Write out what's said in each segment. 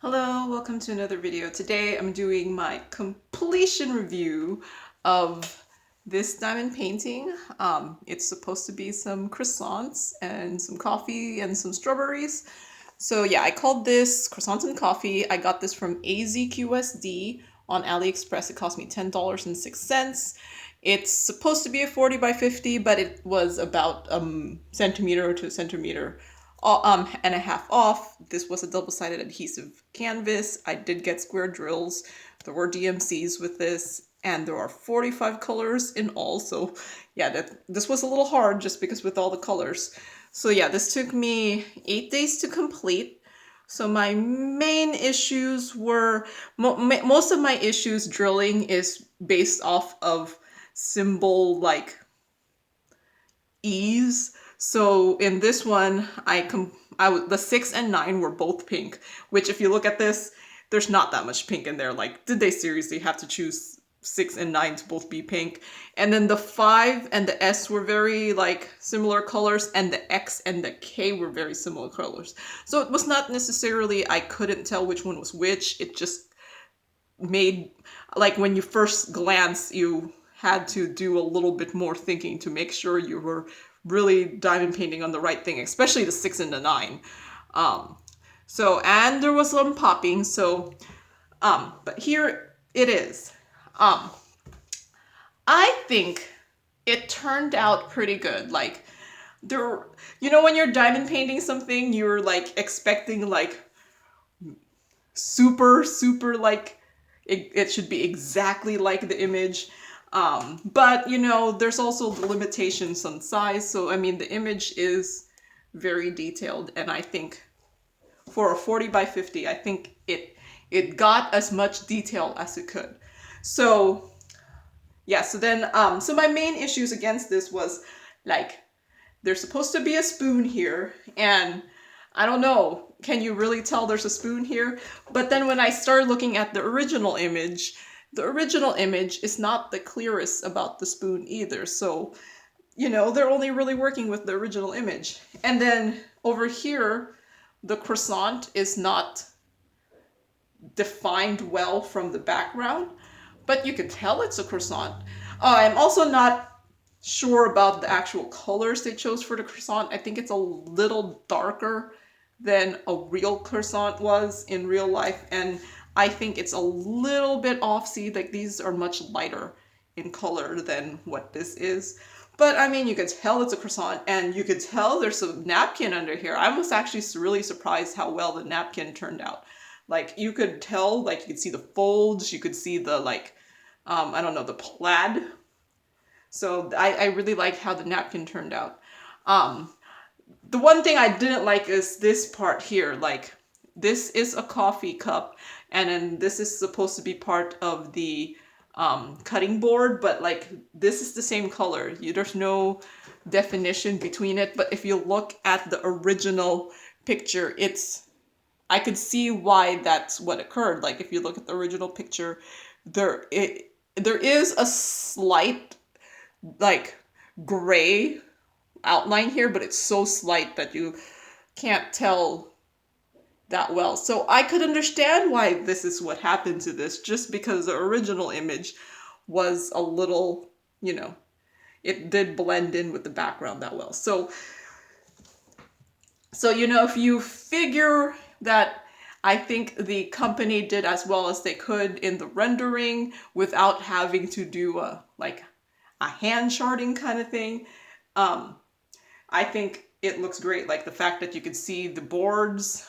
Hello, welcome to another video. Today I'm doing my completion review of this diamond painting. It's supposed to be some croissants and some coffee and some strawberries. So yeah, I called this Croissants and Coffee. I got this from AZQSD on AliExpress. It cost me $10.06. It's supposed to be a 40 by 50, but it was about centimeter to a centimeter and a half off. This was a double-sided adhesive canvas. I did get square drills. There were DMCs with this, and there are 45 colors in all. So yeah, this was a little hard just because with all the colors. So yeah, this took me 8 days to complete. So my main issues were, most of my issues drilling is based off of symbol like ease. So in this one, the 6 and 9 were both pink, which if you look at this, there's not that much pink in there. Like, did they seriously have to choose 6 and 9 to both be pink? And then the 5 and the S were very like similar colors, and the X and the K were very similar colors. So it was not necessarily I couldn't tell which one was which. It just made, like, when you first glance, you had to do a little bit more thinking to make sure you were really diamond painting on the right thing, especially the 6 and the 9. And there was some popping, but here it is. I think it turned out pretty good. Like, when you're diamond painting something, you're like expecting like super like it should be exactly like the image. But there's also the limitations on size. So I mean, the image is very detailed, and I think for a 40 by 50, I think it got as much detail as it could. So yeah, so my main issues against this was, like, there's supposed to be a spoon here, and I don't know, can you really tell there's a spoon here? But then when I started looking at the original image is not the clearest about the spoon either. So, they're only really working with the original image. And then over here, the croissant is not defined well from the background, but you can tell it's a croissant. I'm also not sure about the actual colors they chose for the croissant. I think it's a little darker than a real croissant was in real life, and I think it's a little bit off. See, like, these are much lighter in color than what this is. But I mean, you can tell it's a croissant, and you could tell there's a napkin under here. I was actually really surprised how well the napkin turned out. Like, you could tell, like, you could see the folds, you could see the, like, I don't know, the plaid. So I really liked how the napkin turned out. The one thing I didn't like is this part here. Like, this is a coffee cup, and then this is supposed to be part of the cutting board, but like, this is the same color. There's no definition between it. But if you look at the original picture, I could see why that's what occurred. Like, if you look at the original picture, there is a slight, like, gray outline here, but it's so slight that you can't tell that well. So I could understand why this is what happened to this, just because the original image was a little, it did blend in with the background that well. So if you figure that, I think the company did as well as they could in the rendering without having to do a hand charting kind of thing. I think it looks great. Like, the fact that you could see the boards,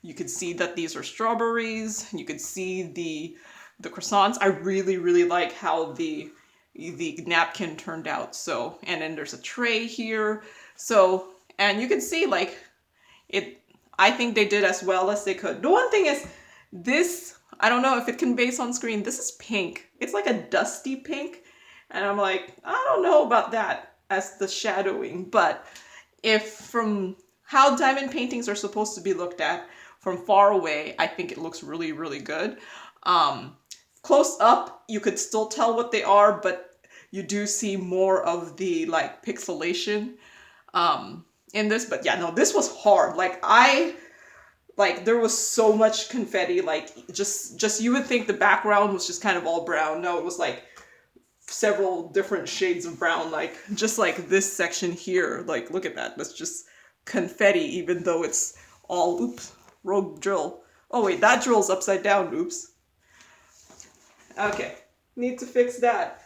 you could see that these are strawberries, you could see the croissants. I really, really like how the napkin turned out. So, and then there's a tray here. So, and you can see, like, I think they did as well as they could. The one thing is, this, I don't know if it conveys on screen, this is pink. It's like a dusty pink. And I'm like, I don't know about that as the shadowing. But if from how diamond paintings are supposed to be looked at from far away, I think it looks really, really good. Close up, you could still tell what they are, but you do see more of the, like, pixelation in this. But yeah, no, this was hard. Like, like there was so much confetti, like just you would think the background was just kind of all brown. No, it was like several different shades of brown, like just like this section here. Like look at that, that's just confetti, even though it's all, oops, rogue drill. Oh wait, that drill's upside down, oops. Okay, need to fix that.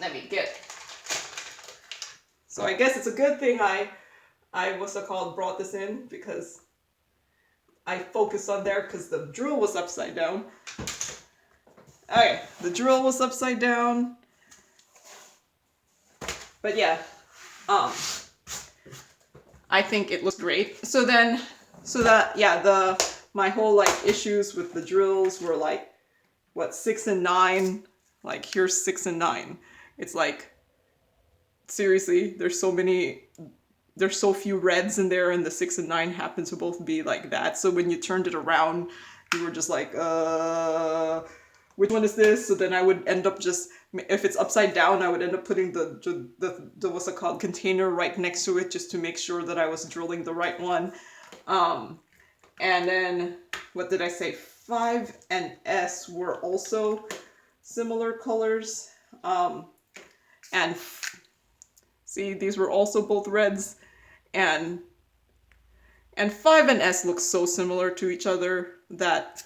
Let me get, so I guess it's a good thing I what's it called, brought this in, because I focused on there because the drill was upside down. Okay, the drill was upside down. But yeah, I think it looks great. So then, yeah, my whole like issues with the drills were like, what, 6 and 9? Like here's 6 and 9. It's like, seriously, there's so few reds in there, and the 6 and 9 happen to both be like that. So when you turned it around, you were just like, which one is this? So then I would end up just, if it's upside down, I would end up putting the what's it called, container right next to it, just to make sure that I was drilling the right one. And then, what did I say? 5 and S were also similar colors. And see, these were also both reds. And 5 and S look so similar to each other that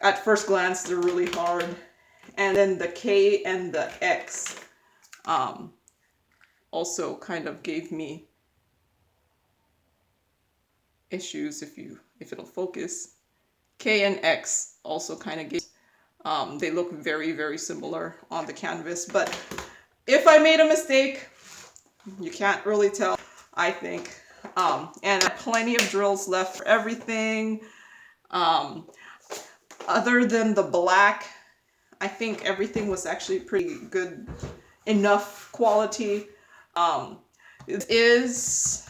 at first glance they're really hard. And then the K and the X also kind of gave me issues, if it'll focus. K and X also kind of gave, they look very, very similar on the canvas. But if I made a mistake, you can't really tell, I think. And I have plenty of drills left for everything. Other than the black, I think everything was actually pretty good enough quality. It is,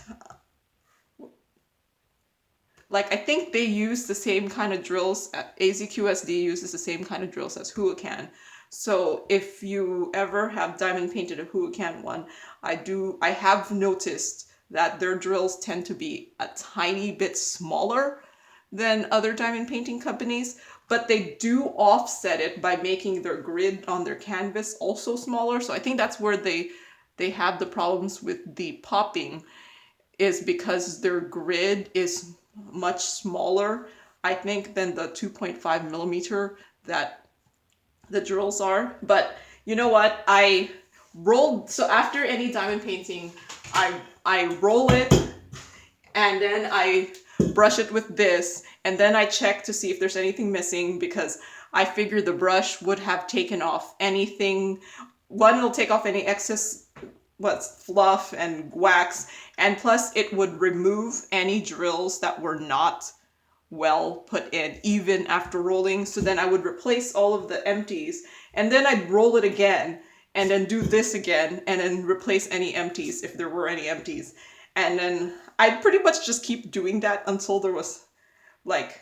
like, I think they use the same kind of drills. AZQSD uses the same kind of drills as Huacan. So if you ever have diamond painted a Huacan one, I have noticed that their drills tend to be a tiny bit smaller than other diamond painting companies, but they do offset it by making their grid on their canvas also smaller. So I think that's where they have the problems with the popping, is because their grid is much smaller, I think, than the 2.5 millimeter that the drills are. But you know what? I rolled, so after any diamond painting, I roll it, and then I brush it with this, and then I check to see if there's anything missing, because I figure the brush would have taken off anything. One, it'll take off any excess fluff and wax, and plus it would remove any drills that were not well put in, even after rolling. So then I would replace all of the empties, and then I'd roll it again, and then do this again, and then replace any empties if there were any empties. And then I'd pretty much just keep doing that until there was like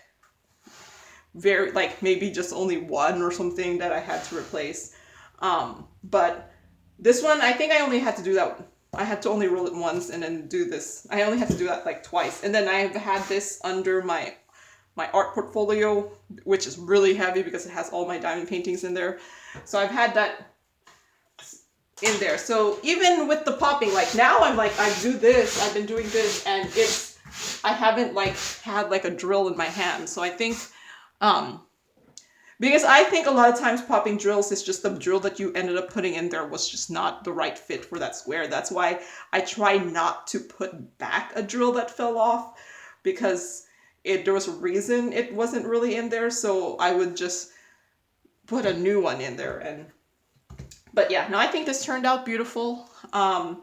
maybe just only one or something that I had to replace. But this one, I think I only had to do that. I had to only roll it once and then do this. I only had to do that like twice. And then I've had this under my art portfolio, which is really heavy because it has all my diamond paintings in there. So I've had that in there. So even with the popping, like now I'm like, I do this, I've been doing this, and I haven't like had like a drill in my hand. So I think, because I think a lot of times popping drills is just the drill that you ended up putting in there was just not the right fit for that square. That's why I try not to put back a drill that fell off, because there was a reason it wasn't really in there. So I would just put a new one in there. But yeah, no, I think this turned out beautiful. I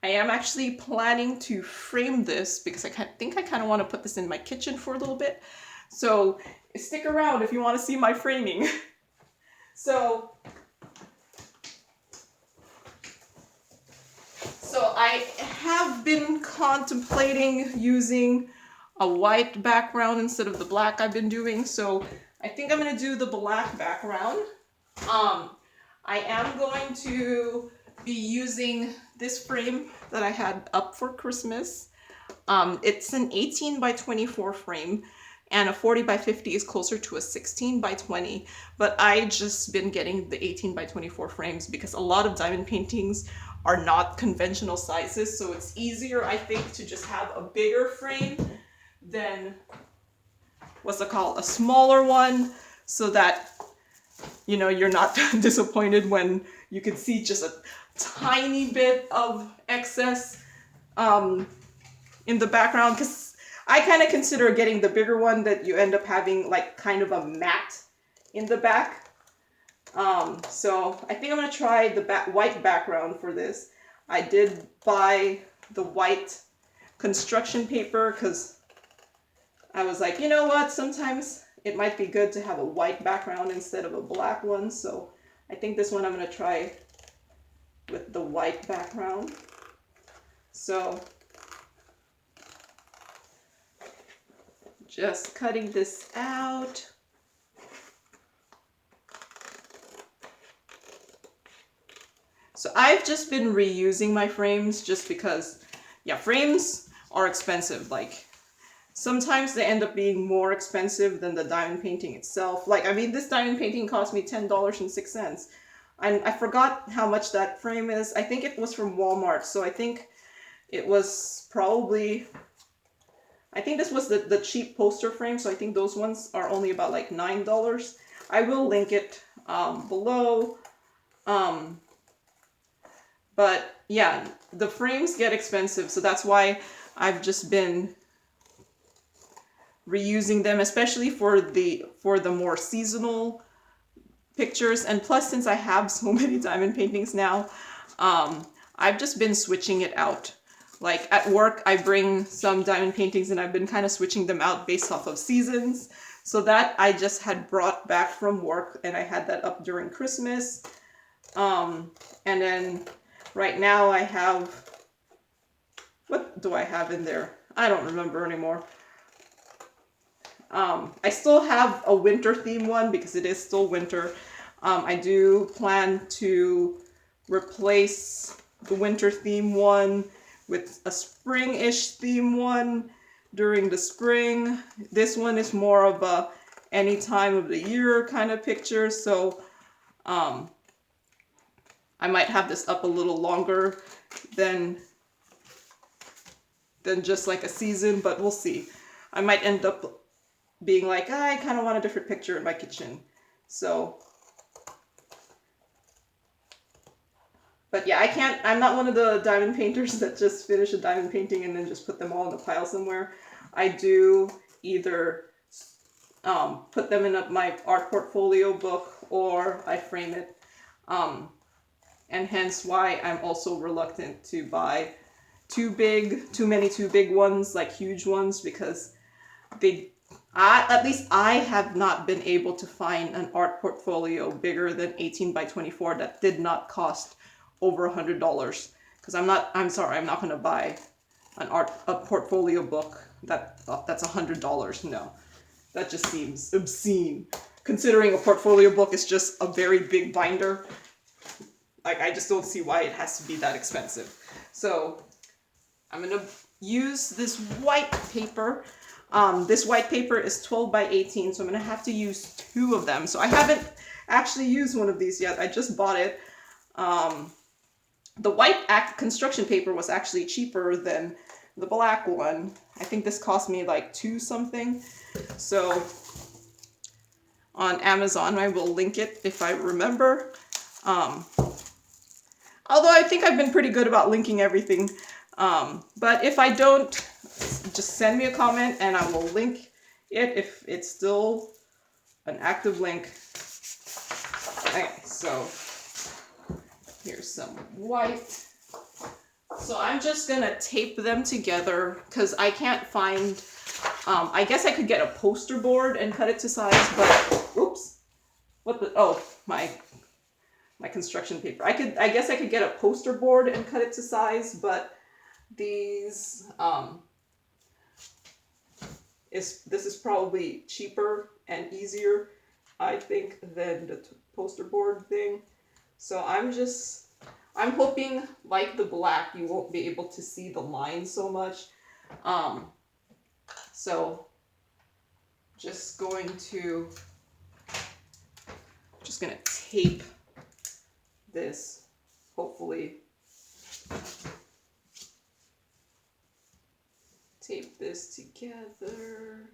am actually planning to frame this because I think I kind of want to put this in my kitchen for a little bit. So stick around if you want to see my framing. So I have been contemplating using a white background instead of the black I've been doing. So I think I'm going to do the black background. I am going to be using this frame that I had up for Christmas. It's an 18 by 24 frame, and a 40 by 50 is closer to a 16 by 20, but I just been getting the 18 by 24 frames because a lot of diamond paintings are not conventional sizes, so it's easier, I think, to just have a bigger frame than, what's it called, a smaller one, so that, you know, you're not disappointed when you can see just a tiny bit of excess in the background, because I kind of consider getting the bigger one that you end up having like kind of a matte in the back. So I think I'm going to try the white background for this. I did buy the white construction paper because I was like, you know what, sometimes it might be good to have a white background instead of a black one. So I think this one I'm going to try with the white background. So just cutting this out. So I've just been reusing my frames just because, yeah, frames are expensive. Like, sometimes they end up being more expensive than the diamond painting itself. Like, I mean, this diamond painting cost me $10.06. And I forgot how much that frame is. I think it was from Walmart. So I think it was probably, I think this was the cheap poster frame. So I think those ones are only about like $9. I will link it below. But yeah, the frames get expensive. So that's why I've just been reusing them, especially for the more seasonal pictures. And plus, since I have so many diamond paintings now, I've just been switching it out. Like at work, I bring some diamond paintings and I've been kind of switching them out based off of seasons. So that I just had brought back from work, and I had that up during Christmas. And then right now I have, what do I have in there? I don't remember anymore. I still have a winter theme one because it is still winter. I do plan to replace the winter theme one with a spring-ish theme one during the spring. This one is more of a any time of the year kind of picture, so I might have this up a little longer than just like a season, but we'll see. I might end up being like, I kind of want a different picture in my kitchen. So, but yeah, I'm not one of the diamond painters that just finish a diamond painting and then just put them all in a pile somewhere. I do either put them in my art portfolio book, or I frame it. And hence why I'm also reluctant to buy too many too big ones, like huge ones, because at least I have not been able to find an art portfolio bigger than 18 by 24 that did not cost over $100. Because I'm sorry, I'm not going to buy a portfolio book that's $100. No, that just seems obscene. Considering a portfolio book is just a very big binder, like, I just don't see why it has to be that expensive. So I'm going to use this white paper. This white paper is 12 by 18, so I'm going to have to use 2 of them. So I haven't actually used one of these yet. I just bought it. The white construction paper was actually cheaper than the black one. I think this cost me like $2 something. So on Amazon, I will link it if I remember. Although I think I've been pretty good about linking everything. But if I don't, just send me a comment and I will link it if it's still an active link. Okay, so here's some white. So I'm just gonna tape them together because I can't find, I guess I could get a poster board and cut it to size, but, oops, my construction paper. I guess I could get a poster board and cut it to size, but these, this is probably cheaper and easier, I think, than the poster board thing. So I'm hoping, like the black, you won't be able to see the line so much. So just gonna tape this, hopefully tape this together.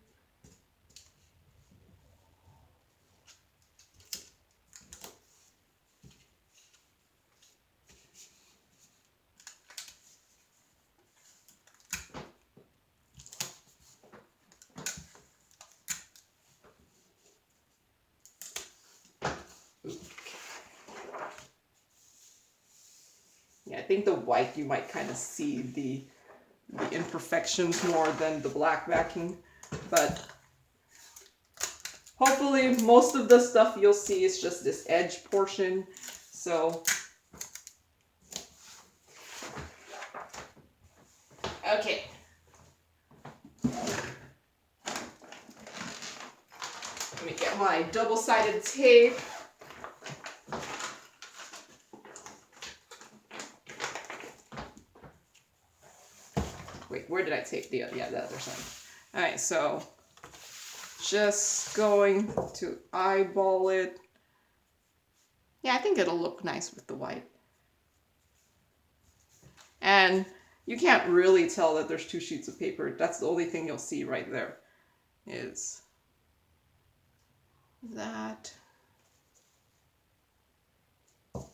Yeah, I think the white, you might kind of see the imperfections more than the black backing, but hopefully most of the stuff you'll see is just this edge portion. So, okay. Let me get my double-sided tape. Wait, where did I tape the other side? All right, so just going to eyeball it. Yeah, I think it'll look nice with the white. And you can't really tell that there's two sheets of paper. That's the only thing you'll see right there is that.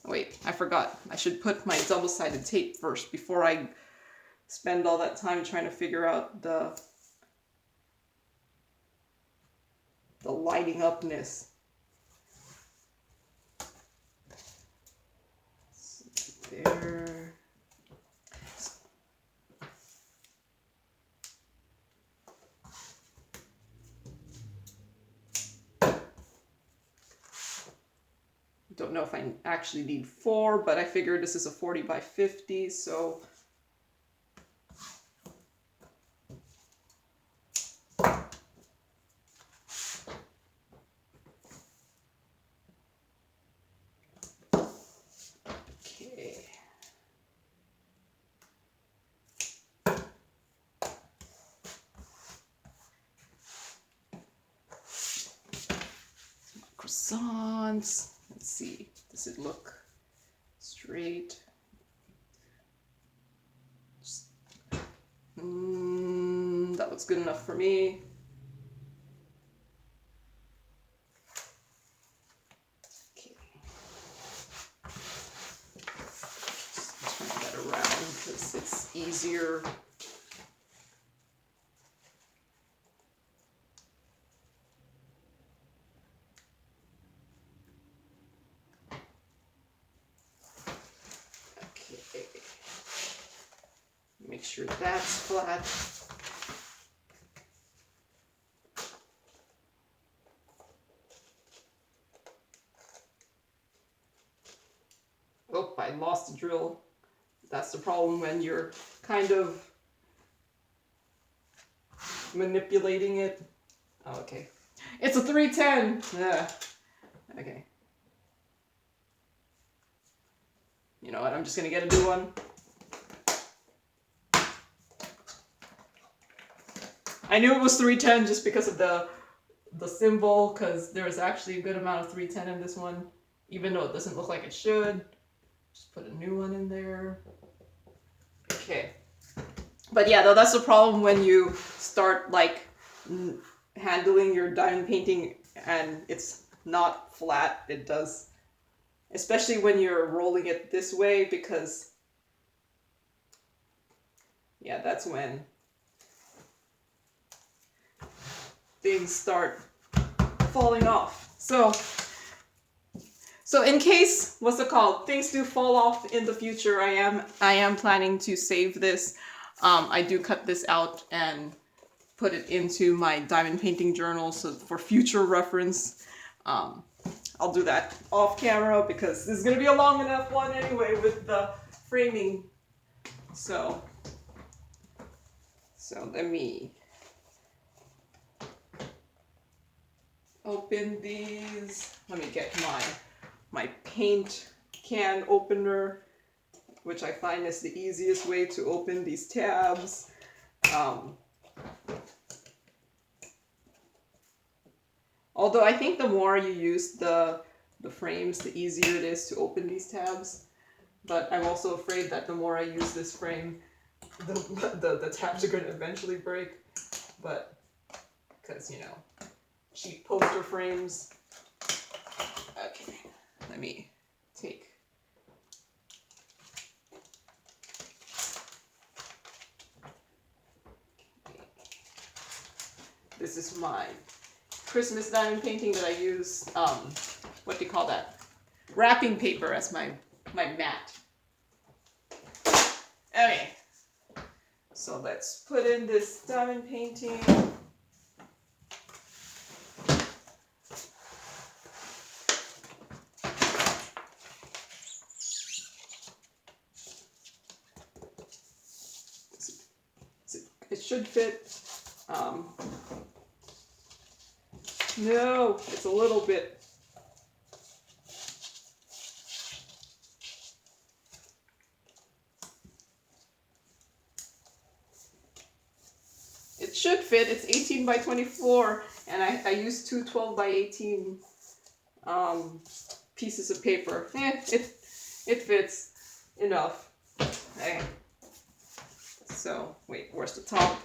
Wait, I forgot. I should put my double-sided tape first before I spend all that time trying to figure out the lighting upness. There. Don't know if I actually need 4, but I figured this is a 40 by 50, so okay. Croissants. Let's see, does it look straight? That looks good enough for me. Okay. Just turn that around because it's easier. Make sure that's flat. Oh, I lost the drill. That's the problem when you're kind of manipulating it. Oh, okay. It's a 310. Yeah. Okay. You know what? I'm just gonna get a new one. I knew it was 310 just because of the symbol, because there's actually a good amount of 310 in this one, even though it doesn't look like it should. Just put a new one in there. Okay. But yeah, though, that's the problem when you start like handling your diamond painting and it's not flat. It does, especially when you're rolling it this way, because yeah, that's when things start falling off. So in case, what's it called, things do fall off in the future, I am planning to save this. I do cut this out and put it into my diamond painting journal, so for future reference. I'll do that off camera because this is gonna be a long enough one anyway with the framing. So let me open these. Let me get my paint can opener, which I find is the easiest way to open these tabs. Although I think the more you use the frames, the easier it is to open these tabs. But I'm also afraid that the more I use this frame, the tabs are going to eventually break. But, because, you know, cheap poster frames. Okay, let me take... This is my Christmas diamond painting that I use, what do you call that? Wrapping paper as my mat. Okay, so let's put in this diamond painting. It should fit. No, it's a little bit. It should fit. It's 18 by 24, and I used two 12 by 18 pieces of paper. It fits enough. Okay. So, wait, where's the top?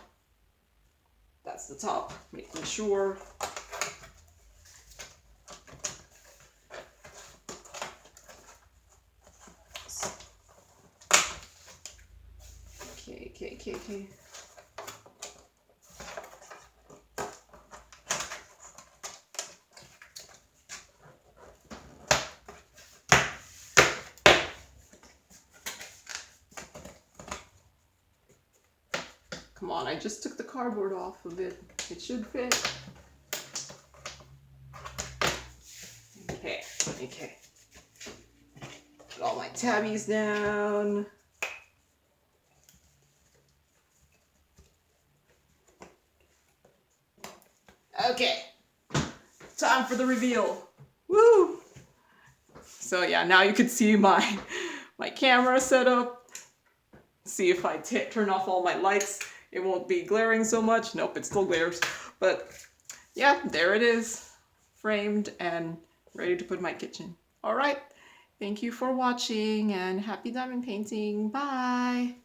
That's the top, making sure. Okay. Come on, I just took the cardboard off of it. It should fit. Okay. Put all my tabbies down. Okay, time for the reveal. Woo! So yeah, now you can see my camera setup. See if I turn off all my lights, it won't be glaring so much. Nope, it still glares. But yeah, there it is, framed and ready to put in my kitchen. All right, thank you for watching and happy diamond painting. Bye!